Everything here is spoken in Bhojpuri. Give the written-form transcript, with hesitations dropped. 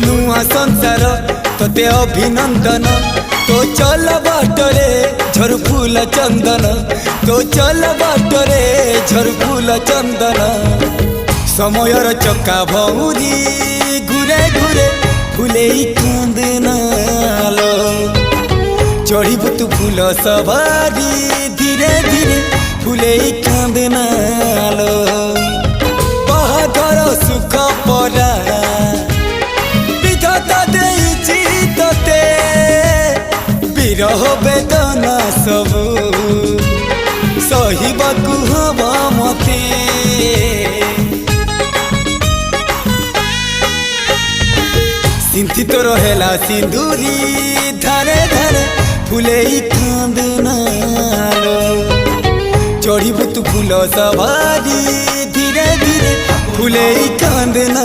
नुआ संसार तोते अभिनंदन तो चल बाटरे झर फूल चंदन तो चल बाटरे झर फूल चंदन समयर चक्का भौरी घुरे घुरे फूले कांदनालो चढ़ीबु तू फूल सवारी धीरे धीरे फूले कांदनालो बाहागर सुख परा विधाता देइछि तोते विरह वेदना सबु सहिबाकु हवा मते सिंथी तो रहेला सिंदूरी धारे धारे फूले कांदनालो चढ़ीबु तू फूल सवारी धीरे धीरे फूले कांदना।